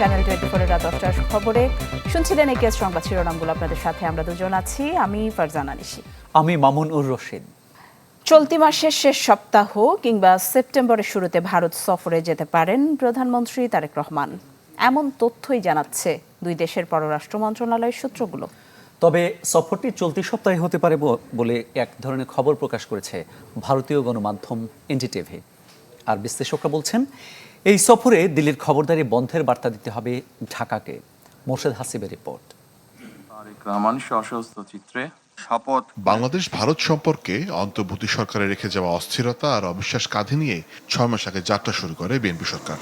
Channel 24 রাত 10টার খবরে শুনছিলেন একেএস সংবাদ শিরোনামগুলো। আপনাদের সাথে আমরা দুজন আছি, আমি ফারজানা নিশি, আমি মামুন উর রশিদ। চলতি মাসের শেষ সপ্তাহ কিংবা সেপ্টেম্বরের শুরুতে ভারত সফরে যেতে পারেন প্রধানমন্ত্রী তারেক রহমান, এমন তথ্যই জানাচ্ছে দুই দেশের পররাষ্ট্র মন্ত্রণালয়ের সূত্রগুলো। তবে সফরটি চলতি সপ্তাহে হতে পারে বলে এক ধরনের খবর প্রকাশ করেছে ভারতীয় গণমাধ্যম এনডিটিভি। আর বিশ্লেষকরা বলছেন, এই সফরে দিল্লির খবরদারি বন্ধের বার্তা দিতে হবে ঢাকাকে। মোর্শেদ হাসিবের রিপোর্ট। বাংলাদেশ ভারত সম্পর্কে অন্তর্বর্তী সরকারে রেখে যাওয়া অস্থিরতা আর অবিশ্বাস কাঁধে নিয়ে 6 মাস আগে যাত্রা শুরু করে বিএনপি সরকার।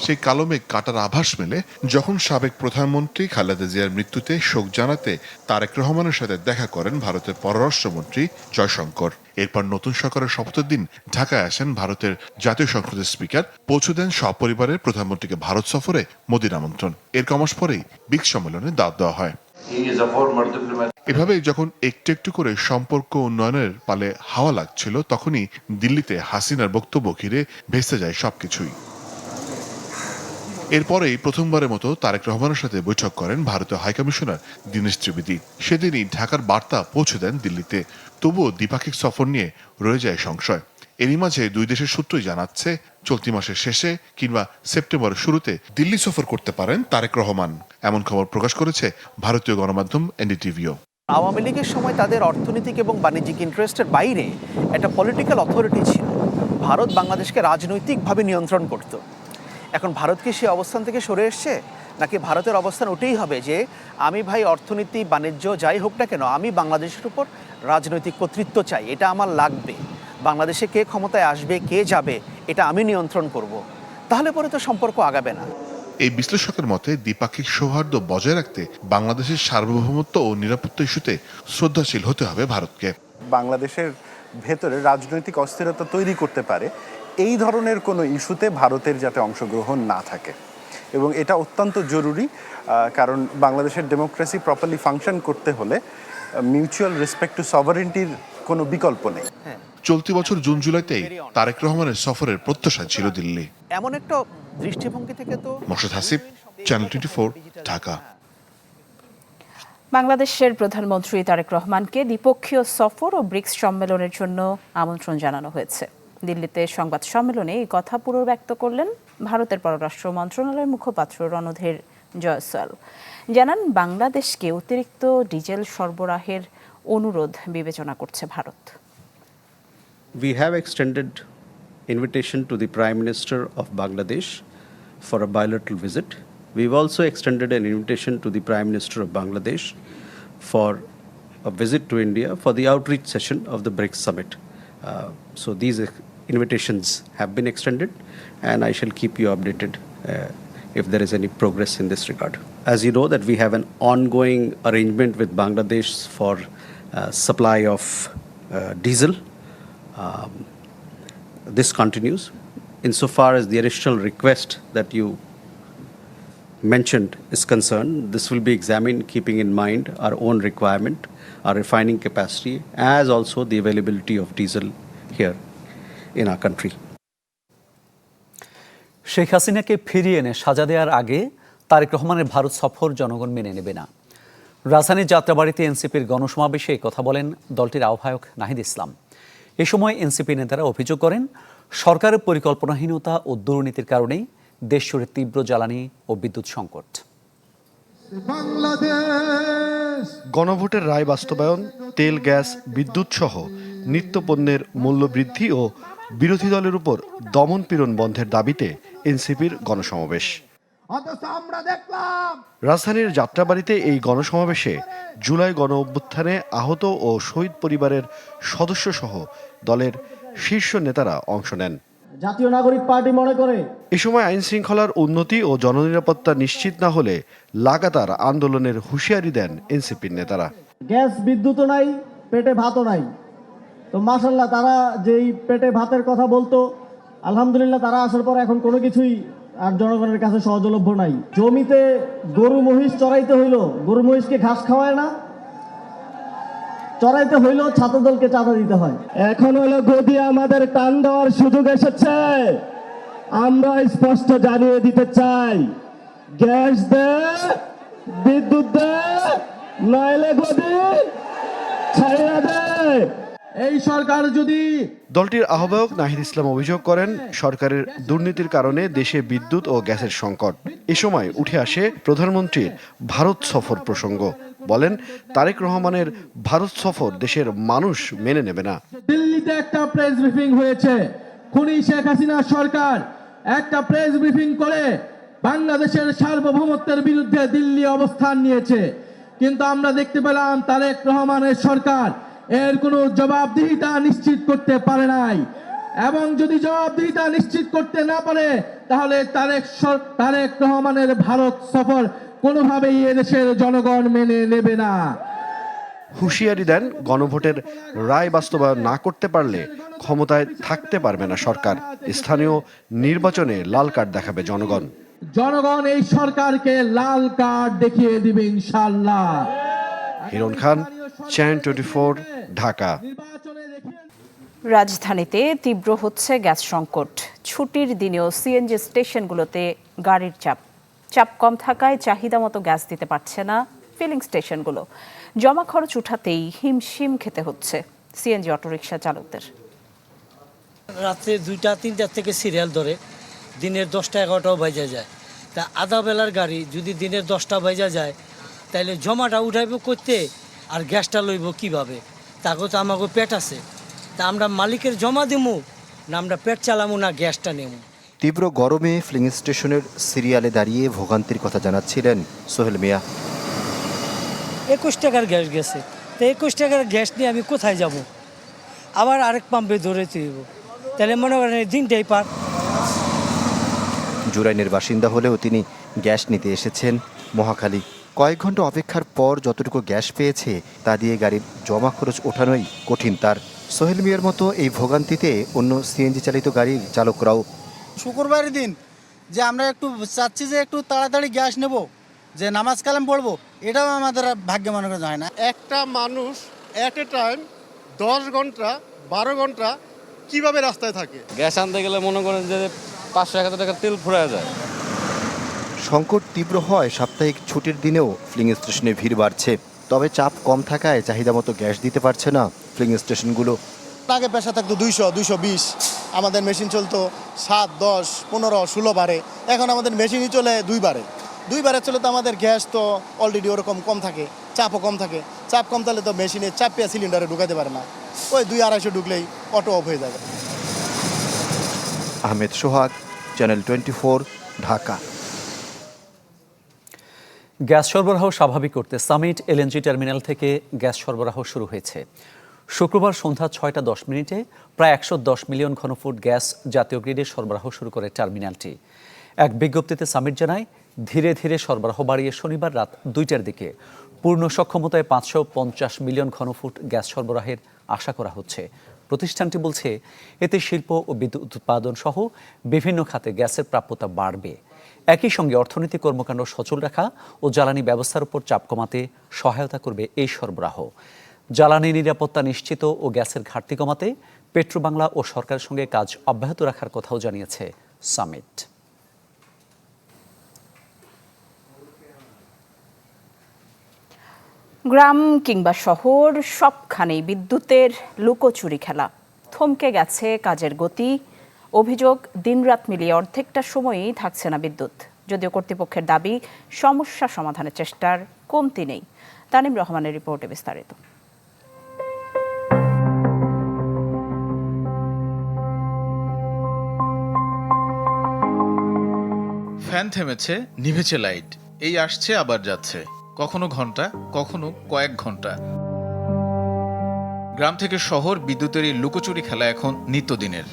সেই কালো মেঘ কাটার আভাস মেলে যখন সাবেক প্রধানমন্ত্রী খালেদা জিয়ার মৃত্যুতে শোক জানাতে তারেক রহমানের সাথে দেখা করেন ভারতের পররাষ্ট্রমন্ত্রী জয়শঙ্কর। এরপর নতুন সরকারের শপথের দিন ঢাকায় আসেন ভারতের জাতীয় সংসদের স্পিকার, পৌঁছে দেন সপরিবারে প্রধানমন্ত্রীকে ভারত সফরে মোদির আমন্ত্রণ। এর কমাস পরেই ব্রিক্স সম্মেলনে দাওয়াত দেওয়া হয়। এভাবে যখন একটু একটু করে সম্পর্ক উন্নয়নের পালে হাওয়া লাগছিল, তখনই দিল্লিতে হাসিনার বক্তব্য ঘিরে ভেসে যায় সবকিছুই। এরপরেই প্রথমবারের মতো তারেক রহমানের সাথে বৈঠক করেন ভারতীয় হাইকমিশনার দীনেশ ত্রিবেদী। সেদিনই ঢাকার বার্তা পৌঁছে দেন দিল্লিতে। তবুও দ্বিপাক্ষিক সফর নিয়ে রয়ে যায় সংশয়। এরই মাঝে দুই দেশের সূত্রই জানাচ্ছে, চলতি মাসের শেষে কিংবা সেপ্টেম্বরের শুরুতে দিল্লি সফর করতে পারেন তারেক রহমান, এমন খবর প্রকাশ করেছে ভারতীয় গণমাধ্যম এনডিটিভিও। আওয়ামী লীগের সময় তাদের অর্থনৈতিক এবং বাণিজ্যিক ইন্টারেস্টের বাইরে একটা পলিটিক্যাল অথরিটি ছিল। ভারত বাংলাদেশকে রাজনৈতিকভাবে নিয়ন্ত্রণ করত। এখন ভারত কি সে অবস্থান থেকে সরে এসছে, নাকি ভারতের অবস্থান ওটাই হবে যে আমি ভাই অর্থনীতি বাণিজ্য যাই হোক না কেন, আমি বাংলাদেশের উপর রাজনৈতিক কর্তৃত্ব চাই, এটা আমার লাগবে, বাংলাদেশে কে ক্ষমতায় আসবে কে যাবে এটা আমি নিয়ন্ত্রণ করব, তাহলে পরে তো সম্পর্ক আগাবে না। এই বিশ্লেষকের মতে দ্বিপাক্ষিক সৌহার্দ্য বজায় রাখতে বাংলাদেশের সার্বভৌমত্ব ও নিরাপত্তা ইস্যুতে শ্রদ্ধাশীল হতে হবে ভারতকে। বাংলাদেশের ভেতরে রাজনৈতিক অস্থিরতা তৈরি করতে পারে এই ধরনের কোনো ইস্যুতে ভারতের যাতে অংশগ্রহণ না থাকে, এবং এটা অত্যন্ত জরুরি, কারণ বাংলাদেশের ডেমোক্রেসি প্রপারলি ফাংশন করতে হলে মিউচুয়াল রেসপেক্ট টু সভারেন্টির কোনো বিকল্প নেই। চলতি বছর জুন জুলাইতেই তারেক রহমানের সফরের প্রত্যাশা ছিল দিল্লি। এমন একটা দৃষ্টিভঙ্গি থেকে তো। মোর্শেদ হাসিব, চ্যানেল 24, ঢাকা। বাংলাদেশের প্রধানমন্ত্রী তারেক রহমানকে দ্বিপক্ষীয় সফর ও ব্রিক্স সম্মেলনের জন্য আমন্ত্রণ জানানো হয়েছে। দিল্লিতে সংবাদ সম্মেলনে এই কথা পুনর্ব্যক্ত করলেন ভারতের পররাষ্ট্র মন্ত্রণালয়ের মুখপাত্র রণধীর জয়সওয়াল। জানান, বাংলাদেশকে অতিরিক্ত ডিজেল সরবরাহের অনুরোধ বিবেচনা করছে Bharat. We have extended invitation to the Prime Minister of Bangladesh for a bilateral visit. We've also extended an invitation to the Prime Minister of Bangladesh for a visit to India for the outreach session of the BRICS summit. So these invitations have been extended, and I shall keep you updated if there is any progress in this regard. As you know that we have an ongoing arrangement with Bangladesh for supply of diesel. This continues. Insofar as the additional request that you mentioned is concerned, this will be examined keeping in mind our own requirement, our refining capacity, as also the availability of diesel here in our country. Sheikh হাসিনাকে ফিরিয়ে এনে সাজা দেওয়ার আগে তারেক রহমানের ভারত সফর জনগণ মেনে নেবে না। রাজধানীর যাত্রাবাড়িতে এনসিপির গণসমাবেশে কথা বলেন দলটির আহ্বায়ক নাহিদ ইসলাম। এ সময় এনসিপি নেতারা অভিযোগ করেন, সরকারের পরিকল্পনাহীনতা ও দুর্নীতির কারণেই দেশ জুড়ে তীব্র জ্বালানি ও বিদ্যুৎ সংকট। গণভোটের রায় বাস্তবায়ন, তেল, গ্যাস, বিদ্যুৎ সহ নিত্যপণ্যের মূল্যবৃদ্ধি ও বিরোধী দলের উপর দমনপীড়ন বন্ধের দাবিতে এনসিপির গণসমাবেশ। রাজধানীর যাত্রাবাড়িতে এই গণসমাবেশে জুলাই গণ অভ্যুত্থানে আহত ও শহীদ পরিবারের সদস্য সহ দলের শীর্ষ নেতারা অংশ নেন। জাতীয় নাগরিক পার্টি মনে করে এ সময় আইন শৃঙ্খলার উন্নতি ও জননিরাপত্তা নিশ্চিত না হলে লাগাতার আন্দোলনের হুঁশিয়ারি দেন এনসিপির নেতারা। গ্যাস বিদ্যুৎও নাই, পেটে ভাতও নাই, তো মাশাআল্লাহ তারা যেই পেটে ভাতের কথা বলতো, আলহামদুলিল্লাহ তারা আসার পর এখন কোনো কিছুই আর জনগণের কাছে সহজলভ্য নাই। জমিতে গরু মহিষ চড়াইতে হইল, গরু মহিষকে ঘাস খাওয়ায় না, চড়াইতে হইলেও ছাত্রদলকে চাঁদা দিতে হয়। এখন হলো গদি আমাদের টান দেওয়ার সুযোগ এসেছে। আমরা স্পষ্ট জানিয়ে দিতে চাই, গ্যাস দে, বিদ্যুৎ দে, নইলে গদি ছাইড়া দে। এই সরকার যদি দলটির আহ্বায়ক নাহিদ ইসলাম অভিযোগ করেন, সরকারের দুর্নীতির কারণে দেশে বিদ্যুৎ ও গ্যাসের সংকট। এ সময় উঠে আসে প্রধানমন্ত্রীর ভারত সফর প্রসঙ্গ। বলেন, তারেক রহমানের ভারত সফর দেশের মানুষ মেনে নেবে না। দিল্লিতে একটা প্রেস ব্রিফিং হয়েছে, খুনি শেখ হাসিনা সরকার একটা প্রেস ব্রিফিং করে বাংলাদেশের সার্বভৌমত্বের বিরুদ্ধে দিল্লি অবস্থান নিয়েছে, কিন্তু আমরা দেখতে পেলাম তারেক রহমানের সরকার এর কোনো জবাবদিহিতা নিশ্চিত করতে পারে নাই, এবং যদি জবাবদিহিতা নিশ্চিত করতে না পারে তাহলে তারেক রহমানের ভারত সফর কোনোভাবেই এদেশের জনগণ মেনে নেবে না। হুঁশিয়ারি দেন, গণভোটের রায় বাস্তবায়ন না করতে পারলে ক্ষমতায় থাকতে পারবে না সরকার। স্থানীয় নির্বাচনে লাল কার্ড দেখাবে জনগণ। জনগণ এই সরকারকে লাল কার্ড দেখিয়ে দিবে ইনশাআল্লাহ। হিরণ খান, চ্যানেল 24, ঢাকা। রাজধানীতে তীব্র হচ্ছে গ্যাস সংকট। ছুটির দিনেও সিএনজি স্টেশনগুলোতে গাড়ির চাপ কম থাকায় চাহিদা মতো গ্যাস দিতে পারছে না ফিলিং স্টেশনগুলো। জমা খরচ উঠাতেই হিমশিম খেতে হচ্ছে সিএনজি অটোরিকশা চালকদের। রাত্রে 2টা-3টা থেকে সিরিয়াল ধরে দিনের 10টা-11টাও বাজা যায়। তা আধা বেলার গাড়ি যদি দিনের 10টা বাজা যায়, তাহলে জমাটা উঠাইব করতে আর গ্যাসটা লইব কিভাবে? তাকে তো আমাকে পেট আছে, তা আমরা মালিকের জমা দেবো না আমরা পেট চালামো না গ্যাসটা নেব? তীব্র গরমে ফিলিং স্টেশনের সিরিয়ালে দাঁড়িয়ে ভোগান্তির কথা জানাচ্ছিলেন সোহেল মিয়া। 21 টাকার গ্যাস গেছে, তো 21 টাকার গ্যাস নিয়ে আমি কোথায় যাব? আবার আরেক পাম্পে ধরে তুইব, তাহলে মনে করেন দিনটাই পার। জুরাইনের বাসিন্দা হলেও তিনি গ্যাস নিতে এসেছেন মহাখালী। কয়েক ঘন্টা অপেক্ষার পর যতটুকু গ্যাস পেয়েছে তা দিয়ে গাড়ির জমা খরচ ওঠানোই কঠিন তার। সোহেল মিয়ার মতো এই ভোগান্তিতে অন্য সিএনজি চালিত গাড়ির চালকরাও। শুক্রবারের দিন যে আমরা একটু চাচ্ছি যে একটু তাড়াতাড়ি গ্যাস নেব, যে নামাজ কালাম পড়বো, এটাও আমাদের ভাগ্যে মনে করা যায় না। একটা মানুষ এট এ টাইম 10 ঘন্টা 12 ঘন্টা কিভাবে রাস্তায় থাকে? গ্যাস আনতে গেলে মনে করেন যে 500-1000 টাকার তেল ফুরায় যায়। সংকট তীব্র হয় সাপ্তাহিক ছুটির দিনেও ফিলিং স্টেশনে ভিড় বাড়ছে। তবে চাপ কম থাকায় চাহিদা মতো গ্যাস দিতে পারছে না ফিলিং স্টেশনগুলো। আগে পেশা থাকতো 200-220, আমাদের মেশিন চলতো 7, 10, 15, 16 বারে। এখন আমাদের মেশিনই চলে 2 বারে চলে, তো আমাদের গ্যাস তো অলরেডি ওরকম কম থাকে, চাপও কম থাকে। চাপ কম তাহলে তো মেশিনে চাপ পেয়ে সিলিন্ডারে ঢুকাতে পারে না, ওই 200-250 ঢুকলেই অটো অফ হয়ে যাবে। আহমেদ সোহাগ, চ্যানেল 24, ঢাকা। গ্যাস সরবরাহ স্বাভাবিক করতে সামিট এলএনজি টার্মিনাল থেকে গ্যাস সরবরাহ শুরু হয়েছে। শুক্রবার সন্ধ্যা 6টা 10 প্রায় 110 মিলিয়ন ঘনফুট গ্যাস জাতীয় গ্রিডে সরবরাহ শুরু করে টার্মিনালটি। এক বিজ্ঞপ্তিতে সামিট জানায়, ধীরে ধীরে সরবরাহ বাড়িয়ে শনিবার রাত 2টার দিকে পূর্ণ সক্ষমতায় 550 মিলিয়ন ঘনফুট গ্যাস সরবরাহের আশা করা হচ্ছে। প্রতিষ্ঠানটি বলছে, এতে শিল্প ও বিদ্যুৎ উৎপাদন সহ বিভিন্ন খাতে গ্যাসের প্রাপ্যতা বাড়বে। একই সঙ্গে অর্থনৈতিক কর্মকাণ্ড সচল রাখা ও জ্বালানি ব্যবস্থার উপর চাপ কমাতে সহায়তা করবে এই সরবরাহ। জ্বালানি নিরাপত্তা নিশ্চিত ও গ্যাসের ঘাটতি কমাতে পেট্রোবাংলা ও সরকারের সঙ্গে কাজ অব্যাহত রাখার কথাও জানিয়েছে সামিট। গ্রাম কিংবা শহর সবখানেই বিদ্যুতের লুকোচুরি খেলা। থমকে গেছে কাজের গতি। অভিযোগ, দিনরাত মিলিয়ে অর্ধেকটা সময়ই থাকছে না বিদ্যুৎ। যদিও কর্তৃপক্ষের দাবি, সমস্যা সমাধানের চেষ্টার কমতি নেই। তানিম রহমানের রিপোর্টে বিস্তারিত। ফ্যান থেমেছে, নিভেছে লাইট, এই আসছে আবার যাচ্ছে, কখনো ঘন্টা, কখনো কয়েক ঘন্টা। গ্রাম থেকে শহর বিদ্যুতের এই লুকোচুরি খেলা এখন নিত্যদিনের।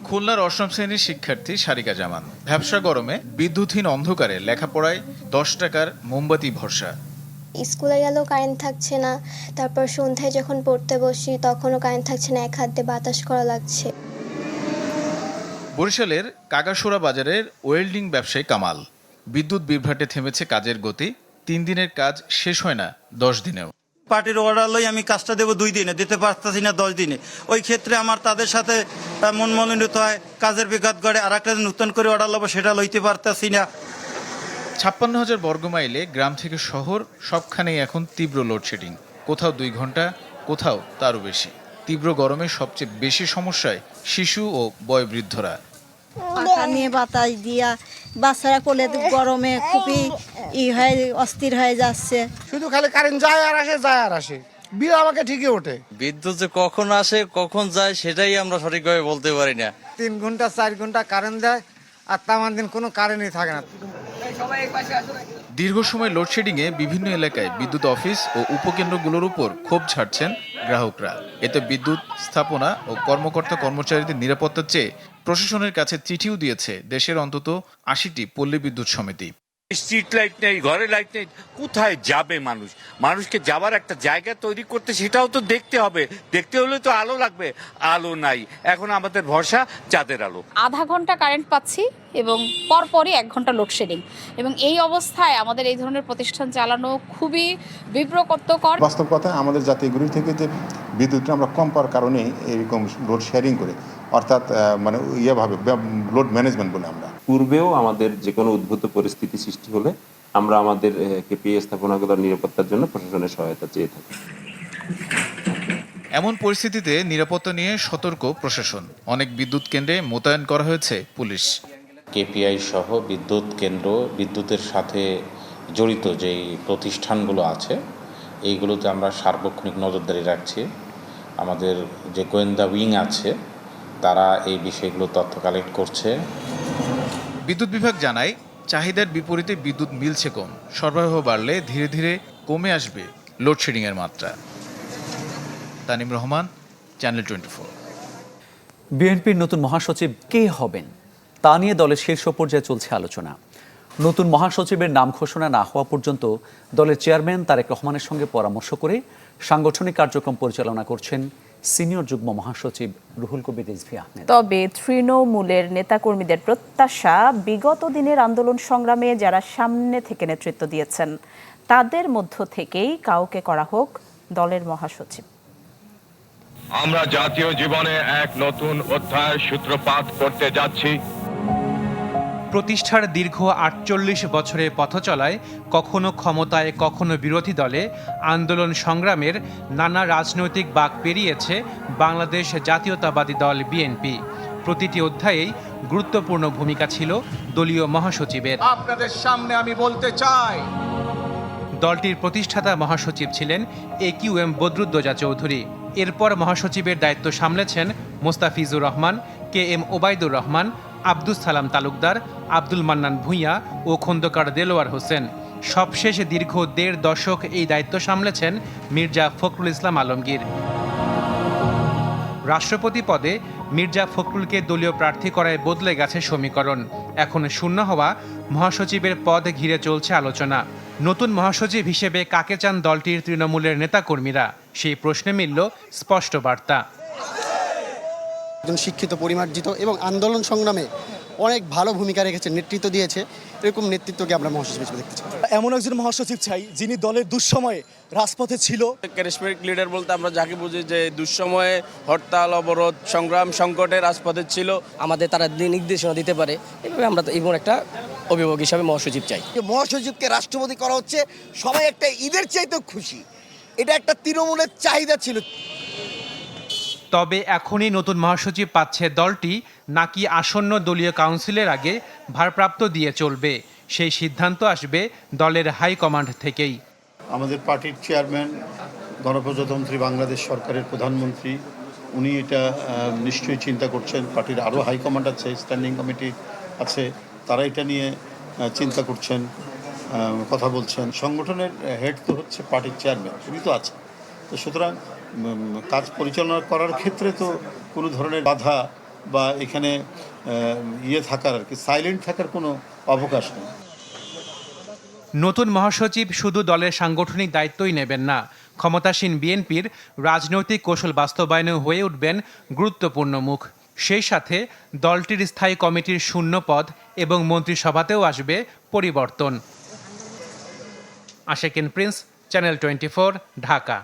খুলনার 8ম শ্রেণীর শিক্ষার্থী সারিকা জামান ভ্যাপসা গরমে বিদ্যুৎহীন অন্ধকারে লেখাপড়ায় 10 টাকার মোমবাতি ভরসা। স্কুলে গেলেও কারেন্ট থাকছে না, তারপর সন্ধ্যায় যখন পড়তে বসি তখনও কারেন্ট থাকছে না, এক হাত দিয়ে বাতাস করা লাগছে। বরিশালের কাগাসোরা বাজারের ওয়েল্ডিং ব্যবসায়ী কামাল, বিদ্যুৎ বিভ্রাটে থেমেছে কাজের গতি, 3 দিনের কাজ শেষ হয় না 10 দিনেও। পার্টির অর্ডার লই আমি কাজটা দেবো 2 দিনে, দিতে পারতেছি না 10 দিনে। ওই ক্ষেত্রে আমার তাদের সাথে মন মনোনীত হয়, কাজের বিঘাত করে, আর একটা নতুন করে অর্ডার লব সেটা লইতে পারতেছি না। 56,000 বর্গমাইলে গ্রাম থেকে শহর সবখানেই এখন তীব্র লোডশেডিং। কোথাও 2 ঘন্টা, কোথাও তারও বেশি। তীব্র গরমে সবচেয়ে বেশি সমস্যায় শিশু ও বয়োবৃদ্ধরা। পাখা নিয়ে বাতাস দিয়া বাচ্চারা কোলে গরমে খুবই হয়ে অস্থির হয়ে যাচ্ছে। শুধু খালি কারেন্ট যায় আর আসে, যায় আর আসে, বিল আমাকে ঠিকই ওঠে। বিদ্যুৎ যে কখন আসে কখন যায় সেটাই আমরা সঠিকভাবে বলতে পারি না। 3 ঘন্টা 4 ঘন্টা কারেন্ট দেয়, আর তামান দিন কোনো কারেন্টই থাকে না। দীর্ঘ সময় লোডশেডিংয়ে বিভিন্ন এলাকায় বিদ্যুৎ অফিস ও উপকেন্দ্রগুলোর উপর ক্ষোভ ছাড়ছেন গ্রাহকরা। এতে বিদ্যুৎ স্থাপনা ও কর্মকর্তা কর্মচারীদের নিরাপত্তার চেয়ে প্রশাসনের কাছে চিঠিও দিয়েছে দেশের অন্তত 80টি পল্লী বিদ্যুৎ সমিতি। স্ট্রিট লাইট নেই, ঘরে লাইট নেই, কোথায় যাবে মানুষ? মানুষকে যাবার একটা জায়গা তৈরি করতে সেটাও তো দেখতে হবে, দেখতে হলে তো আলো লাগবে, আলো নাই। এখন আমাদের ভরসা চাঁদের আলো। আধা ঘন্টা কারেন্ট পাচ্ছি এবং পরপরই 1 ঘন্টা লোডশেডিং, এবং এই অবস্থায় আমাদের এই ধরনের প্রতিষ্ঠান চালানো খুবই বিব্রতকর। বাস্তব কথা, আমাদের জাতীয় গ্রিড থেকে যে বিদ্যুৎটা আমরা কম পাওয়ার কারণে এরকম লোড শেয়ারিং করে, অর্থাৎ মানে ইয়েভাবে লোড ম্যানেজমেন্ট বলে আমরা। পূর্বেও আমাদের যে কোনো উদ্ভূত পরিস্থিতি সৃষ্টি হলে আমরা আমাদের কেপিএ স্থাপনাগুলোর নিরাপত্তার জন্য প্রশাসনের সহায়তা চেয়ে থাকি। এমন পরিস্থিতিতে নিরাপত্তা নিয়ে সতর্ক প্রশাসন। অনেক বিদ্যুৎ কেন্দ্রে মোতায়েন করা হয়েছে পুলিশ। কেপিআই সহ বিদ্যুৎ কেন্দ্র, বিদ্যুতের সাথে জড়িত যেই প্রতিষ্ঠানগুলো আছে এইগুলোতে আমরা সার্বক্ষণিক নজরদারি রাখছি। আমাদের যে গোয়েন্দা উইং আছে তারা এই বিষয়গুলো তথ্য কালেক্ট করছে। বিদ্যুৎ বিভাগ জানায়, চাহিদার বিপরীতে বিদ্যুৎ মিলছে কম। সরবরাহ বাড়লে ধীরে ধীরে কমে আসবে লোডশেডিংয়ের মাত্রা। তানিম রহমান, চ্যানেল 24। বিএনপির নতুন মহাসচিব কে হবেন তা নিয়ে দলের শীর্ষ পর্যায়ে চলছে আলোচনা। নতুন মহাসচিবের নাম ঘোষণা না হওয়া পর্যন্ত দলের চেয়ারম্যান তারেক রহমানের সঙ্গে পরামর্শ করে সাংগঠনিক কার্যক্রম পরিচালনা করছেন সিনিয়র যুগ্ম মহাসচিব রুহুল কবির রিজভী আহমেদ। তবে তৃণমূলের নেতাকর্মীদের প্রত্যাশা, বিগত দিনের আন্দোলন সংগ্রামে যারা সামনে থেকে নেতৃত্ব দিয়েছেন তাদের মধ্য থেকেই কাউকে করা হোক দলের মহাসচিব। আমরা জাতীয় জীবনে এক নতুন অধ্যায়ের সূত্রপাত করতে যাচ্ছি। প্রতিষ্ঠার দীর্ঘ 48 বছরের পথচলায় কখনো ক্ষমতায় কখনো বিরোধী দলে আন্দোলন সংগ্রামের নানা রাজনৈতিক বাঁক পেরিয়েছে বাংলাদেশ জাতীয়তাবাদী দল বিএনপি। প্রতিটি অধ্যায়েই গুরুত্বপূর্ণ ভূমিকা ছিল দলীয় মহাসচিবের। আপনাদের সামনে আমি বলতে চাই, দলটির প্রতিষ্ঠাতা মহাসচিব ছিলেন AQM বদরুদ্দোজা চৌধুরী। এরপর মহাসচিবের দায়িত্ব সামলেছেন মোস্তাফিজুর রহমান, KM ওবায়দুর রহমান, আব্দুস সালাম তালুকদার, আব্দুল মান্নান ভূঁইয়া ও খন্দকার দেলোয়ার হোসেন। সবশেষ দীর্ঘ 1.5 দশক এই দায়িত্ব সামলেছেন মির্জা ফখরুল ইসলাম আলমগীর। রাষ্ট্রপতি পদে মির্জা ফখরুলকে দলীয় প্রার্থী করায় বদলে গেছে সমীকরণ। এখন শূন্য হওয়া মহাসচিবের পদ ঘিরে চলছে আলোচনা। নতুন মহাসচিব হিসেবে কাকে চান দলটির তৃণমূলের নেতাকর্মীরা, সেই প্রশ্নে মিলল স্পষ্ট বার্তা। একজন শিক্ষিত, পরিমার্জিত এবং আন্দোলন সংগ্রামে অনেক ভালো ভূমিকা রেখেছে, নেতৃত্ব দিয়েছে, এরকম নেতৃত্বকে আমরা মহাসচিব হিসেবে দেখতে চাই। এমন একজন মহাসচিব চাই যিনি দলের দুঃসময়ে রাজপথে ছিল। ক্যারিজমেটিক লিডার বলতে আমরা যাকে বুঝি যে দুঃসময়ে হরতাল, অবরোধ, সংগ্রাম, সংকটে রাজপথে ছিল, আমাদের তারা নির্দেশনা দিতে পারে। এভাবে আমরা এমন একটা অভিভাবক হিসাবে মহাসচিব চাই। মহাসচিবকে রাষ্ট্রপতি করা হচ্ছে, সবাই একটা ঈদের চাইতে খুশি। এটা একটা তৃণমূলের চাহিদা ছিল। তবে এখনই নতুন মহাসচিব পাচ্ছে দলটি, নাকি আসন্ন দলীয় কাউন্সিলের আগে ভারপ্রাপ্ত দিয়ে চলবে, সেই সিদ্ধান্ত আসবে দলের হাইকমান্ড থেকেই। আমাদের পার্টির চেয়ারম্যান, গণপ্রজাতন্ত্রী বাংলাদেশ সরকারের প্রধানমন্ত্রী, উনি এটা নিশ্চয়ই চিন্তা করছেন। পার্টির আরও হাইকমান্ড আছে, স্ট্যান্ডিং কমিটি আছে, তারা এটা নিয়ে চিন্তা করছেন, কথা বলছেন। সংগঠনের হেড তো হচ্ছে পার্টির চেয়ারম্যান, উনি তো আছে। তো সুতরাং কাজ পরিচালনা করার ক্ষেত্রে তো কোনো ধরনের বাধা বা এখানে থাকার আর কি সাইলেন্ট থাকার কোনো অবকাশ নেই। নতুন মহাসচিব শুধু দলের সাংগঠনিক দায়িত্বই নেবেন না, ক্ষমতাসীন বিএনপির রাজনৈতিক কৌশল বাস্তবায়নে হয়ে উঠবেন গুরুত্বপূর্ণ মুখ। সেই সাথে দলটির স্থায়ী কমিটির শূন্য পদ এবং মন্ত্রিসভাতেও আসবে পরিবর্তন। আশেকিন প্রিন্স, চ্যানেল 24, ঢাকা।